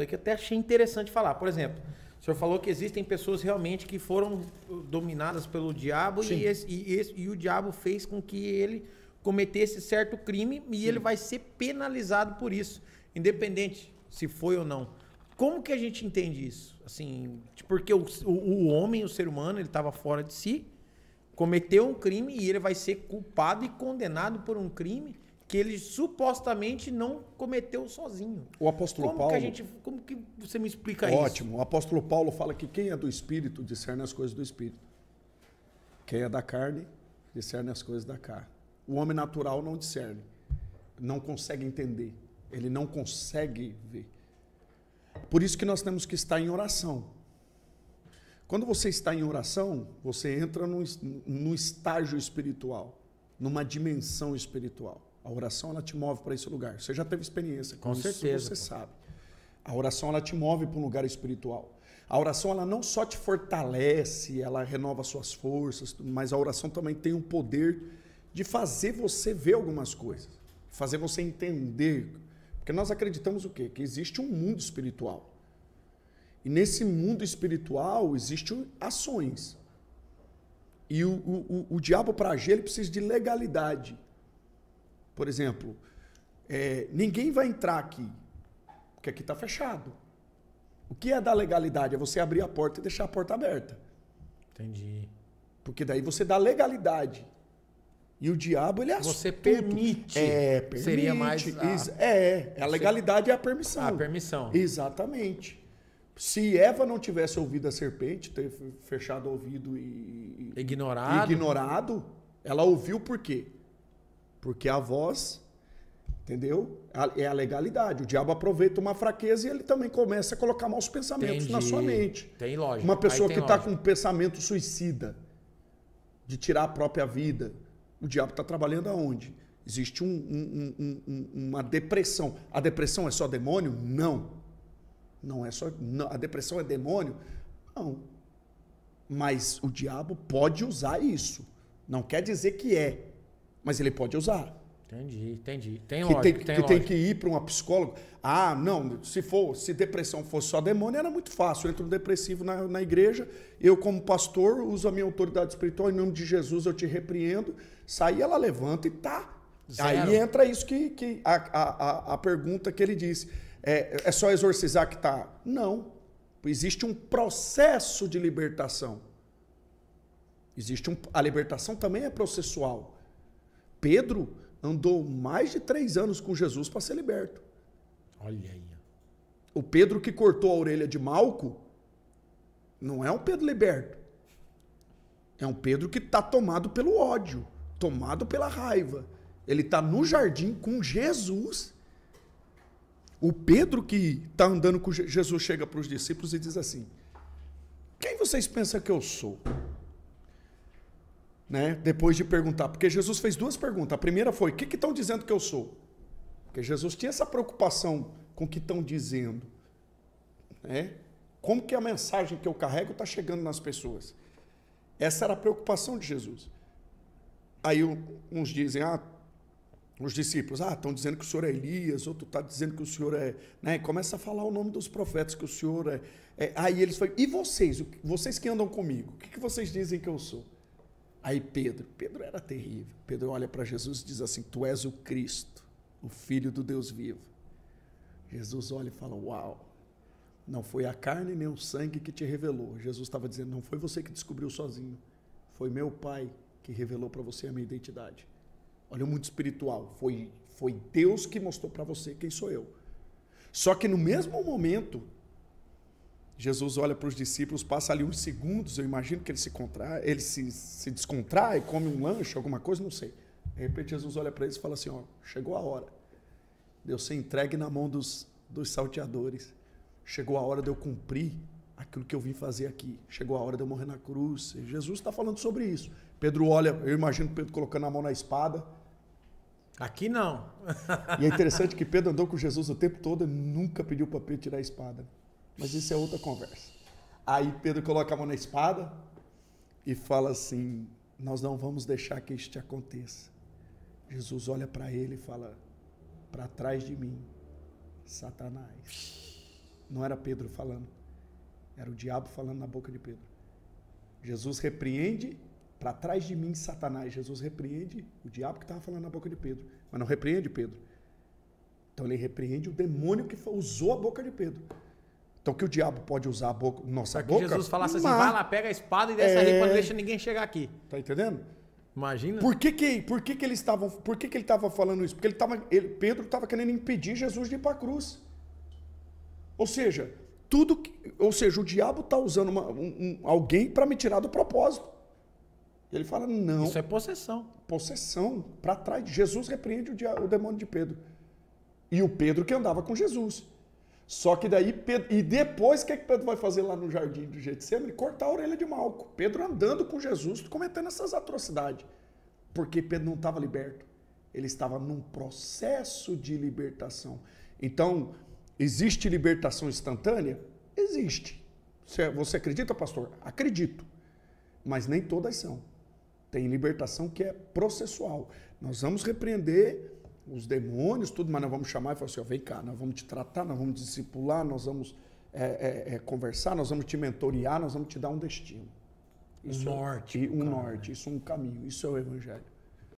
Isso que eu até achei interessante falar. Por exemplo, o senhor falou que existem pessoas realmente que foram dominadas pelo diabo e o diabo fez com que ele cometesse certo crime e ele vai ser penalizado por isso, independente se foi ou não. Como que a gente entende isso? Assim, porque o homem, o ser humano, ele estava fora de si, cometeu um crime e ele vai ser culpado e condenado por um crime que ele supostamente não cometeu sozinho. O apóstolo Paulo... Como que você me explica isso? Ótimo. O apóstolo Paulo fala que quem é do Espírito discerne as coisas do Espírito. Quem é da carne discerne as coisas da carne. O homem natural não discerne, não consegue entender, ele não consegue ver. Por isso que nós temos que estar em oração. Quando você está em oração, você entra num estágio espiritual, numa dimensão espiritual. A oração, ela te move para esse lugar. Você já teve experiência com isso, certeza, você sabe. A oração, ela te move para um lugar espiritual. A oração, ela não só te fortalece, ela renova suas forças, mas a oração também tem o poder de fazer você ver algumas coisas, fazer você entender. Porque nós acreditamos o quê? Que existe um mundo espiritual. E nesse mundo espiritual existem ações. E o diabo, para agir, ele precisa de legalidade. Por exemplo, ninguém vai entrar aqui, porque aqui está fechado. O que é da legalidade? É você abrir a porta e deixar a porta aberta. Entendi. Porque daí você dá legalidade. E o diabo, ele é astuto. Você permite. Permite. Seria mais... A legalidade é a permissão. A permissão. Exatamente. Se Eva não tivesse ouvido a serpente, ter fechado o ouvido e ignorado, ela ouviu por quê? Porque a voz, entendeu? É a legalidade. O diabo aproveita uma fraqueza e ele também começa a colocar maus pensamentos na sua mente. Tem lógica. Uma pessoa que está com um pensamento suicida, de tirar a própria vida, o diabo está trabalhando aonde? Existe uma depressão. A depressão é só demônio? Não. Não é só. Não. A depressão é demônio? Não. Mas o diabo pode usar isso. Não quer dizer que é, mas ele pode usar. Entendi. Tem lógica. Tem que ir para uma psicóloga. Ah, não, se depressão fosse só demônio, era muito fácil. Eu entro no depressivo na igreja, eu como pastor uso a minha autoridade espiritual, em nome de Jesus eu te repreendo. Sai, ela levanta e tá. Zero. Aí entra isso que a pergunta que ele disse. É só exorcizar que tá? Não. Existe um processo de libertação. A libertação também é processual. Pedro andou mais de 3 anos com Jesus para ser liberto. Olha aí. O Pedro que cortou a orelha de Malco não é um Pedro liberto. É um Pedro que está tomado pelo ódio, tomado pela raiva. Ele está no jardim com Jesus. O Pedro que está andando com Jesus chega para os discípulos e diz assim: quem vocês pensam que eu sou? Né? Depois de perguntar, porque Jesus fez 2 perguntas. A primeira foi: o que estão dizendo que eu sou? Porque Jesus tinha essa preocupação com o que estão dizendo. Né? Como que a mensagem que eu carrego está chegando nas pessoas? Essa era a preocupação de Jesus. Aí uns dizem, os discípulos, estão dizendo que o senhor é Elias, outro está dizendo que o senhor é... Né? Começa a falar o nome dos profetas, que o senhor é... Aí eles falam, e vocês? Vocês que andam comigo, o que vocês dizem que eu sou? Aí Pedro era terrível. Pedro olha para Jesus e diz assim: tu és o Cristo, o Filho do Deus vivo. Jesus olha e fala: uau, não foi a carne nem o sangue que te revelou. Jesus estava dizendo: não foi você que descobriu sozinho, foi meu Pai que revelou para você a minha identidade. Olha o mundo espiritual, foi Deus que mostrou para você quem sou eu. Só que no mesmo momento, Jesus olha para os discípulos, passa ali uns segundos, eu imagino que ele se descontrai, come um lanche, alguma coisa, não sei. De repente Jesus olha para eles e fala assim: chegou a hora de eu ser entregue na mão dos salteadores. Chegou a hora de eu cumprir aquilo que eu vim fazer aqui. Chegou a hora de eu morrer na cruz. E Jesus está falando sobre isso. Pedro olha, eu imagino Pedro colocando a mão na espada. Aqui não. E é interessante que Pedro andou com Jesus o tempo todo e nunca pediu para Pedro tirar a espada. Mas isso é outra conversa. Aí Pedro coloca a mão na espada e fala assim: nós não vamos deixar que isso te aconteça. Jesus olha para ele e fala: para trás de mim, Satanás. Não era Pedro falando. Era o diabo falando na boca de Pedro. Jesus repreende, para trás de mim, Satanás. Jesus repreende o diabo que estava falando na boca de Pedro. Mas não repreende Pedro. Então ele repreende o demônio que usou a boca de Pedro. Então que o diabo pode usar a boca, nossa boca... Jesus falasse assim, vai lá, pega a espada e desce ali para não deixar ninguém chegar aqui. Tá entendendo? Imagina. Por que ele estava falando isso? Porque Pedro estava querendo impedir Jesus de ir para a cruz. Ou seja, o diabo está usando alguém para me tirar do propósito. Ele fala, não. Isso é possessão. Possessão. Para trás. Jesus repreende o demônio de Pedro. E o Pedro que andava com Jesus. Só que daí, e depois, o que Pedro vai fazer lá no jardim do Getsemane? Cortar a orelha de Malco. Pedro andando com Jesus, cometendo essas atrocidades. Porque Pedro não estava liberto. Ele estava num processo de libertação. Então, existe libertação instantânea? Existe. Você acredita, pastor? Acredito. Mas nem todas são. Tem libertação que é processual. Nós vamos repreender os demônios, tudo, mas nós vamos chamar e falar assim, ó, vem cá, nós vamos te tratar, nós vamos te discipular, nós vamos conversar, nós vamos te mentorear, nós vamos te dar um destino. Isso norte. Isso é um caminho, isso é o evangelho.